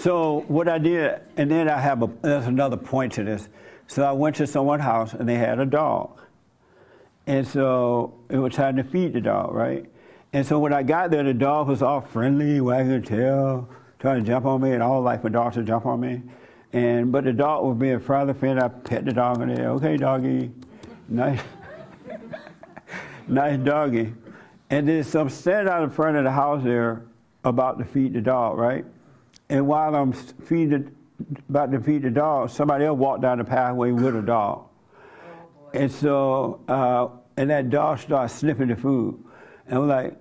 So what I did, and then there's another point to this. So I went to someone's house and they had a dog. And so it was time to feed the dog, right? And so when I got there, the dog was all friendly, wagging the tail, trying to jump on me, and I don't like for dogs to jump on me. But the dog was being friendly. I pet the dog in there. Okay, doggy. Nice. Nice doggy. And then some standing out in front of the house there about to feed the dog, right? And while I'm about to feed the dog, somebody else walked down the pathway with a dog. Oh, and so, and that dog started sniffing the food. And we're like,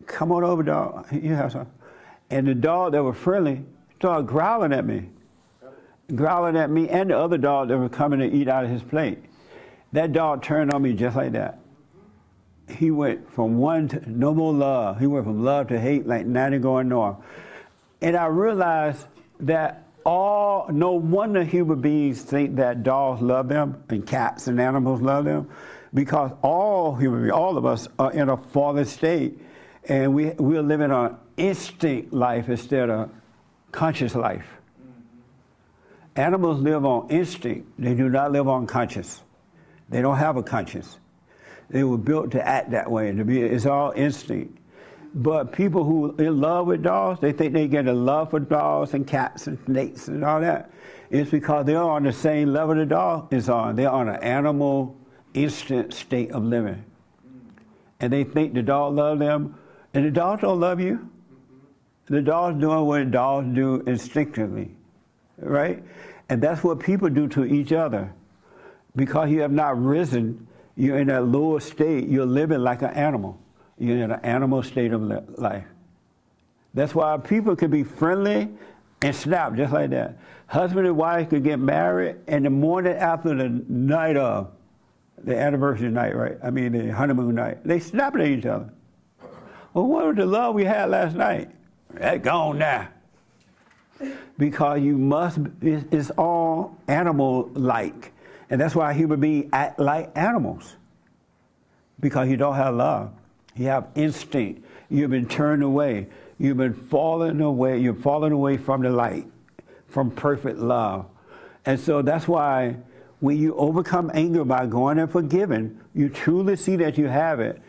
come on over, dog. You have some. And the dog that was friendly started growling at me and the other dog that was coming to eat out of his plate. That dog turned on me just like that. He went from one to no more love. He went from love to hate like 90 going north. And I realized that no wonder human beings think that dogs love them and cats and animals love them, because all human beings, all of us, are in a fallen state, and we're living on instinct life instead of conscious life. Mm-hmm. Animals live on instinct. They do not live on conscious. They don't have a conscience. They were built to act that way. It's all instinct. But people who are in love with dogs, they think they get a love for dogs and cats and snakes and all that. It's because they're on the same level the dog is on. They're on an animal, instant state of living. And they think the dog loves them, and the dogs don't love you. The dog's doing what dogs do instinctively, right? And that's what people do to each other. Because you have not risen, you're in that lower state, you're living like an animal. You're in an animal state of life. That's why people can be friendly and snap just like that. Husband and wife could get married, and the morning after the night of, the anniversary night, right? I mean the honeymoon night, they snap at each other. Well, what was the love we had last night? That's gone now. Because it's all animal-like. And that's why human beings act like animals. Because you don't have love. You have instinct. You've been turned away. You've been falling away. You're falling away from the light, from perfect love. And so that's why when you overcome anger by going and forgiving, you truly see that you have it.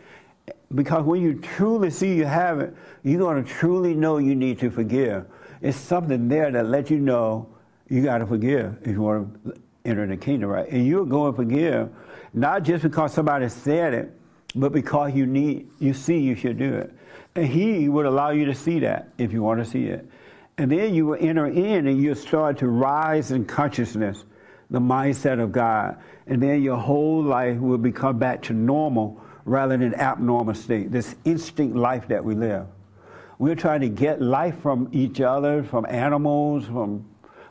Because when you truly see you have it, you're going to truly know you need to forgive. It's something there that lets you know you got to forgive if you want to enter the kingdom, right? And you're going to forgive, not just because somebody said it, but because you see you should do it. And he would allow you to see that if you want to see it. And then you will enter in and you'll start to rise in consciousness, the mindset of God. And then your whole life will become back to normal rather than abnormal state, this instinct life that we live. We're trying to get life from each other, from animals, from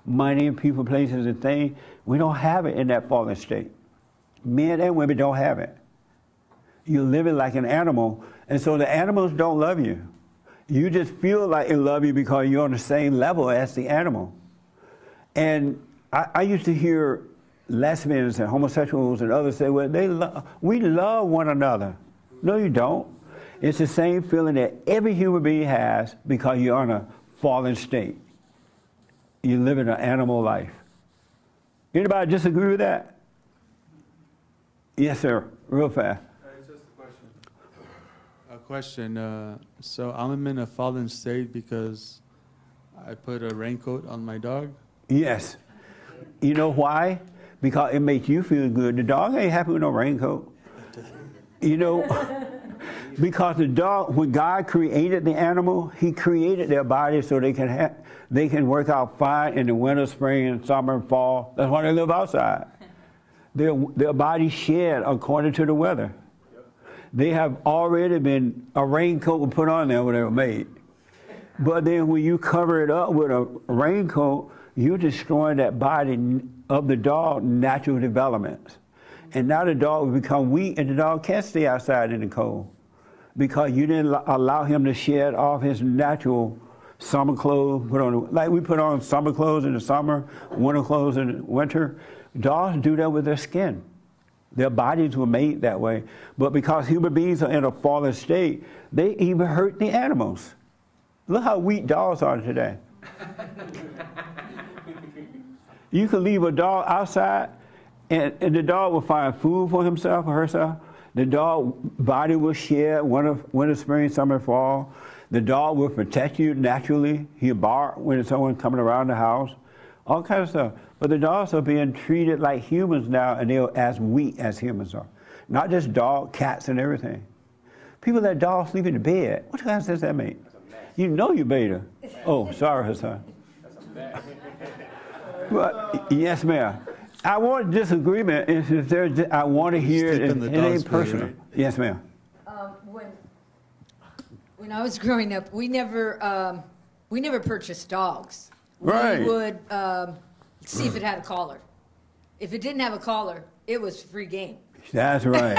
money, people, places, and things. We don't have it in that fallen state. Men and women don't have it. You're living like an animal, and so the animals don't love you. You just feel like they love you because you're on the same level as the animal. And I used to hear lesbians and homosexuals and others say, well, we love one another. No, you don't. It's the same feeling that every human being has because you're on a fallen state. You live in an animal life. Anybody disagree with that? Yes, sir. Real fast. It's just a question. So I'm in a fallen state because I put a raincoat on my dog? Yes. You know why? Because it makes you feel good. The dog ain't happy with no raincoat. You know, because the dog, when God created the animal, he created their body so they can work out fine in the winter, spring, and summer, and fall. That's why they live outside. Their body shed according to the weather. They have already been, a raincoat was put on them when they were made. But then when you cover it up with a raincoat, you're destroying that body of the dog natural development. And now the dog will become weak, and the dog can't stay outside in the cold because you didn't allow him to shed off his natural summer clothes. Like we put on summer clothes in the summer, winter clothes in the winter. Dogs do that with their skin. Their bodies were made that way. But because human beings are in a fallen state, they even hurt the animals. Look how weak dogs are today. You could leave a dog outside, and the dog will find food for himself or herself. The dog body will shed winter, spring, summer, fall. The dog will protect you naturally. He'll bark when there's someone coming around the house. All kinds of stuff. But the dogs are being treated like humans now, and they're as weak as humans are. Not just dogs, cats, and everything. People let dogs sleep in the bed. What kind of sense that make? You know you beta. Oh, sorry, Hassan. But, yes, ma'am. I want disagreement. If there's, I want to hear it. It ain't personal. Right? Yes, ma'am. When I was growing up, we never purchased dogs. Right. We would see if it had a collar. If it didn't have a collar, it was free game. That's right.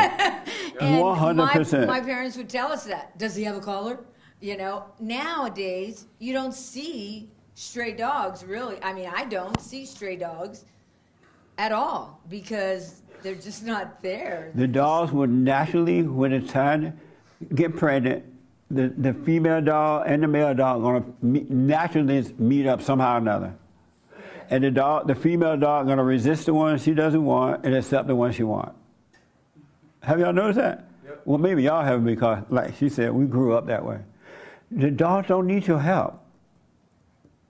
And 100%. My parents would tell us that. Does he have a collar? You know, nowadays you don't see stray dogs really. I mean, I don't see stray dogs at all because they're just not there. The dogs would naturally, when it's time to get pregnant, the female dog and the male dog are going to naturally meet up somehow or another. And the female dog going to resist the one she doesn't want and accept the one she wants. Have y'all noticed that? Yep. Well, maybe y'all haven't because, like she said, we grew up that way. The dogs don't need your help.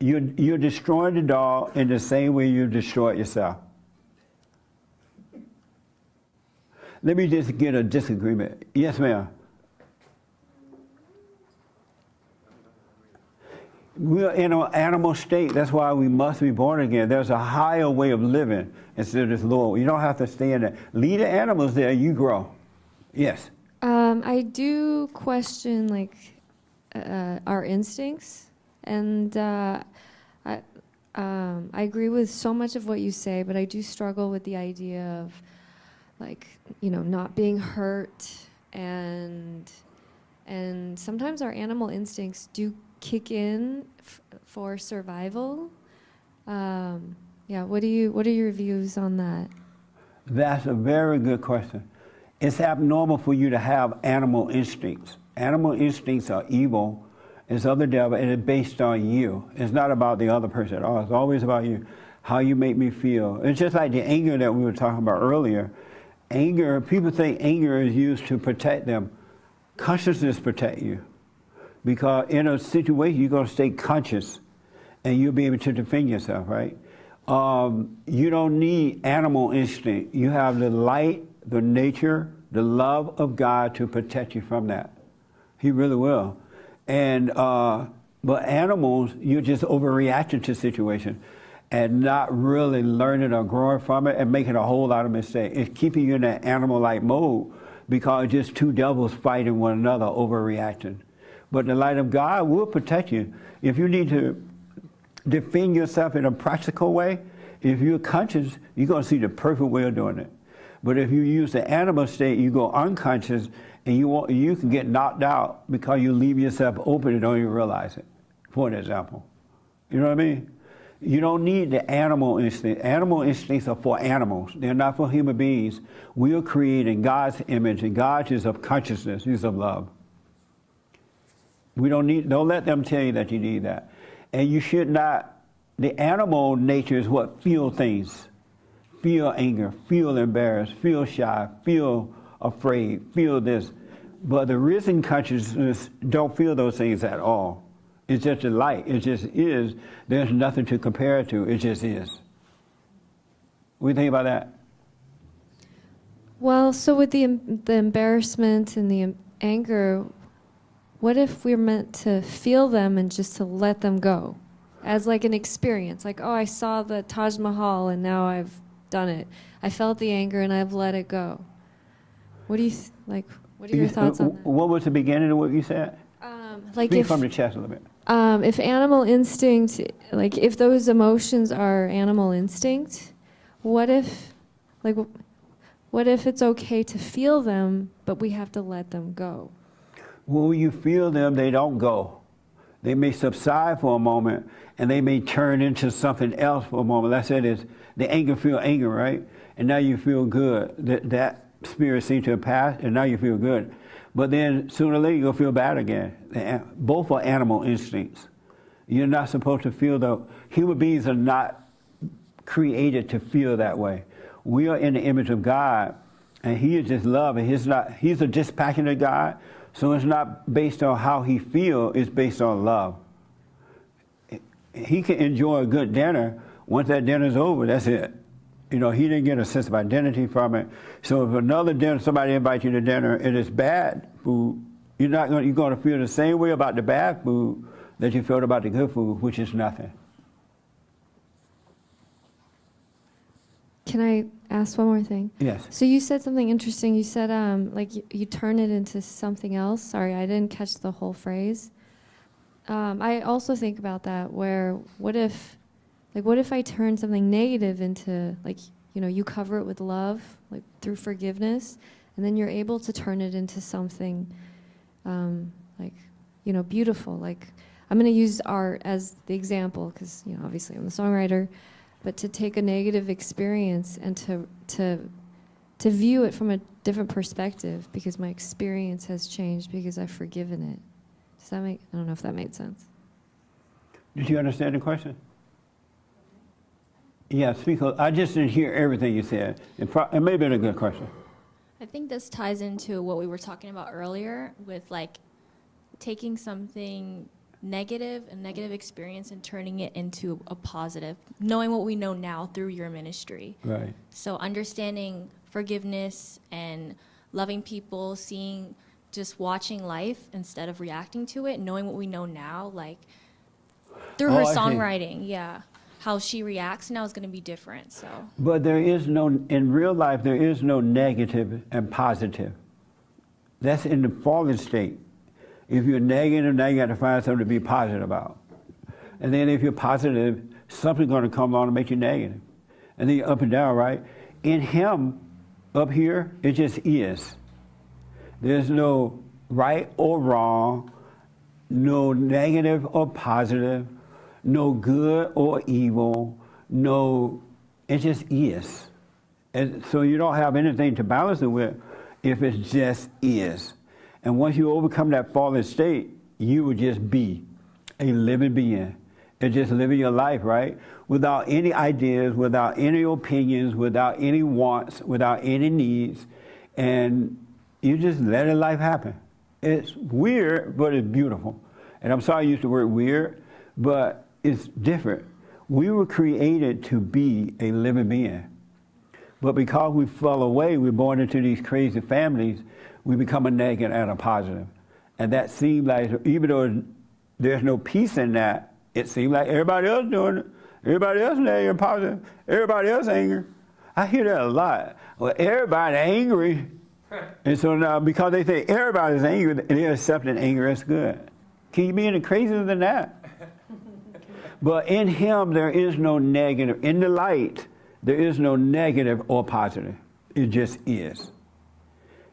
You're destroying the dog in the same way you destroyed yourself. Let me just get a disagreement. Yes, ma'am. We're in an animal state. That's why we must be born again. There's a higher way of living instead of this lower. You don't have to stay in there. Leave the animals there. You grow. Yes. I do question our instincts, and I agree with so much of what you say, but I do struggle with the idea of not being hurt, and sometimes our animal instincts do kick in for survival. What are your views on that? That's a very good question. It's abnormal for you to have animal instincts. Animal instincts are evil. It's of the devil, and it's based on you. It's not about the other person at all. It's always about you, how you make me feel. It's just like the anger that we were talking about earlier. Anger, people think anger is used to protect them. Consciousness protect you. Because in a situation, you're going to stay conscious, and you'll be able to defend yourself, right? You don't need animal instinct. You have the light, the nature, the love of God to protect you from that. He really will. And but animals, you're just overreacting to situations and not really learning or growing from it and making a whole lot of mistakes. It's keeping you in that animal-like mode because it's just two devils fighting one another, overreacting. But the light of God will protect you. If you need to defend yourself in a practical way, if you're conscious, you're going to see the perfect way of doing it. But if you use the animal state, you go unconscious, and you can get knocked out because you leave yourself open and don't even realize it, for an example. You know what I mean? You don't need the animal instinct. Animal instincts are for animals. They're not for human beings. We are created in God's image, and God is of consciousness. He's of love. Don't let them tell you that you need that. And you should not, the animal nature is what feel things. Feel anger, feel embarrassed, feel shy, feel afraid, feel this. But the risen consciousness don't feel those things at all. It's just a light. It just is. There's nothing to compare it to. It just is. What do you think about that? Well, so with the embarrassment and the anger, what if we're meant to feel them and just to let them go as like an experience? Like, oh, I saw the Taj Mahal and now I've done it. I felt the anger and I've let it go. What do you what are your thoughts on that? What was the beginning of what you said? Speak from the chest a little bit. If animal instinct, like if those emotions are animal instinct, what if it's okay to feel them, but we have to let them go? When you feel them, they don't go. They may subside for a moment, and they may turn into something else for a moment. That's it is the anger feel anger, right? And now you feel good. That spirit seems to have passed, and now you feel good. But then sooner or later you'll feel bad again. Both are animal instincts. You're not supposed to feel human beings are not created to feel that way. We are in the image of God, and He is just love, and He's a dispassionate God, so it's not based on how He feels, it's based on love. He can enjoy a good dinner. Once that dinner's over, that's it. He didn't get a sense of identity from it. So if another dinner, somebody invites you to dinner, and it's bad food, you're going to feel the same way about the bad food that you felt about the good food, which is nothing. Can I ask one more thing? Yes. So you said something interesting. You said like you turn it into something else. Sorry, I didn't catch the whole phrase. I also think about that. Where what if I turn something negative into you cover it with love, like through forgiveness, and then you're able to turn it into something beautiful. Like I'm going to use art as the example because obviously I'm the songwriter. But to take a negative experience and to view it from a different perspective because my experience has changed because I've forgiven it. Does that make? I don't know if that made sense. Did you understand the question? Yeah, speak. I just didn't hear everything you said. It may have been a good question. I think this ties into what we were talking about earlier with taking something negative, a negative experience, and turning it into a positive, knowing what we know now through your ministry. Right. So understanding forgiveness and loving people, watching life instead of reacting to it, knowing what we know now, through her songwriting, how she reacts now is going to be different. So. But in real life, there is no negative and positive. That's in the fallen state. If you're negative, now you got to find something to be positive about. And then if you're positive, something's going to come along and make you negative. And then you're up and down, right? In Him, up here, it just is. There's no right or wrong, no negative or positive, no good or evil, it just is. And so you don't have anything to balance it with if it just is. And once you overcome that fallen state, you would just be a living being and just living your life, right? Without any ideas, without any opinions, without any wants, without any needs. And you just let life happen. It's weird, but it's beautiful. And I'm sorry I used the word weird, but it's different. We were created to be a living being. But because we fell away, we're born into these crazy families, we become a negative and a positive. And that seemed like, even though there's no peace in that, it seemed like everybody else doing it. Everybody else negative and positive. Everybody else angry. I hear that a lot. Well, everybody angry. And so now, because they think everybody's angry, they're accepting anger as good. Can you be any crazier than that? But in Him, there is no negative. In the light, there is no negative or positive. It just is.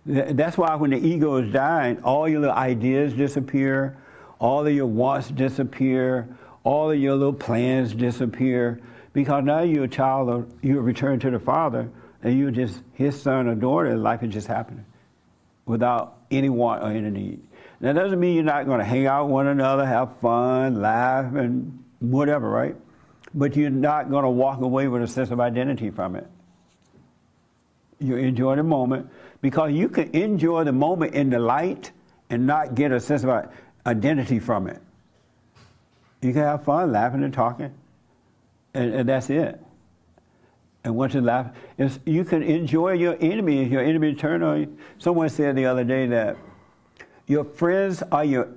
That's why when the ego is dying, all your little ideas disappear, all of your wants disappear, all of your little plans disappear, because now you're a child, you return to the Father, and you're just His son or daughter, and life is just happening without any want or any need. That doesn't mean you're not going to hang out with one another, have fun, laugh, and whatever, right? But you're not going to walk away with a sense of identity from it. You enjoy the moment, because you can enjoy the moment in the light and not get a sense of identity from it. You can have fun laughing and talking, and that's it. And once you laugh, you can enjoy your enemy. If your enemy turn on you. Someone said the other day that your friends are your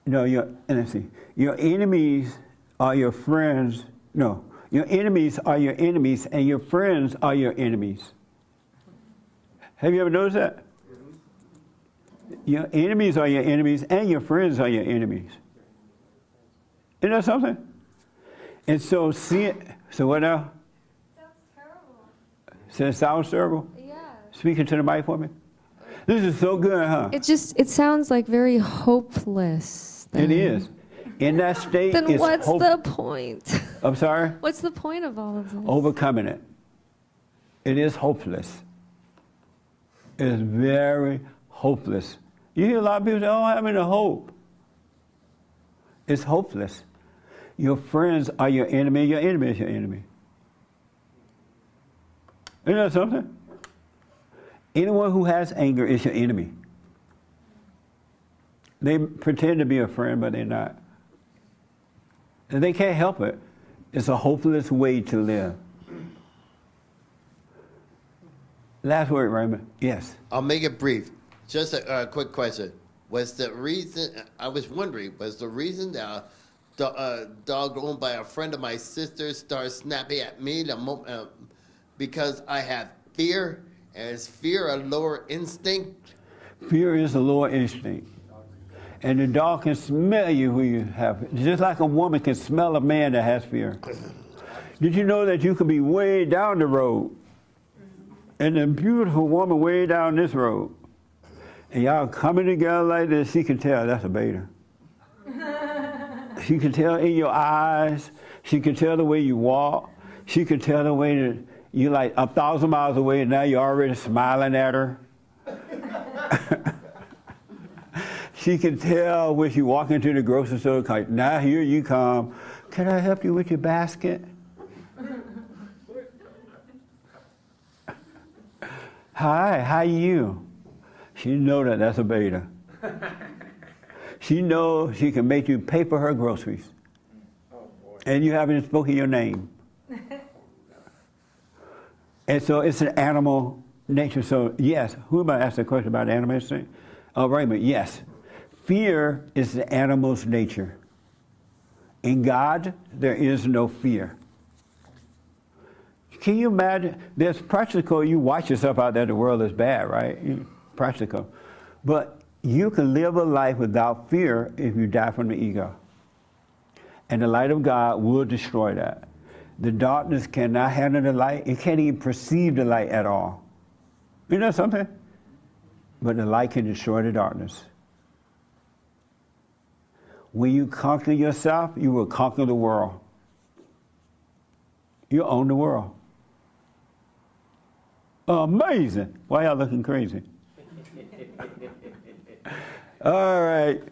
enemies are your friends. No, your enemies are your enemies, and your friends are your enemies. Have you ever noticed that? Your enemies are your enemies, and your friends are your enemies. Isn't that something? And so, so what now? Sounds terrible. So it sounds terrible? Yeah. Speaking to the mic for me. This is so good, huh? It sounds like very hopeless. It is. In that state, Then it's what's the point? I'm sorry? What's the point of all of this? Overcoming it. It is hopeless. It is very hopeless. You hear a lot of people say, oh, I'm in a hope. It's hopeless. Your friends are your enemy, your enemy is your enemy. Isn't that something? Anyone who has anger is your enemy. They pretend to be a friend, but they're not. And they can't help it. It's a hopeless way to live. Last word, Raymond. Yes. I'll make it brief. Just a quick question. Was the reason, I was wondering, was the reason that a dog owned by a friend of my sister started snapping at me because I have fear? And is fear a lower instinct? Fear is a lower instinct. And the dog can smell you when you have it. Just like a woman can smell a man that has fear. Did you know that you could be way down the road and a beautiful woman way down this road, and y'all coming together like this, she can tell that's a beta. She can tell in your eyes. She can tell the way you walk. She can tell the way that you're like 1,000 miles away and now you're already smiling at her. She can tell when she walk into the grocery store, like, now here you come. Can I help you with your basket? Hi, how you? She know that that's a beta. She knows she can make you pay for her groceries. And you haven't spoken your name. And so it's an animal nature. So yes, who am I asked a question about animal instinct? Oh, Raymond, yes. Fear is the animal's nature. In God, there is no fear. Can you imagine? There's practical, you watch yourself out there, the world is bad, right? Practical. But you can live a life without fear if you die from the ego. And the light of God will destroy that. The darkness cannot handle the light. It can't even perceive the light at all. You know something? But the light can destroy the darkness. When you conquer yourself, you will conquer the world. You own the world. Amazing. Why y'all looking crazy? All right.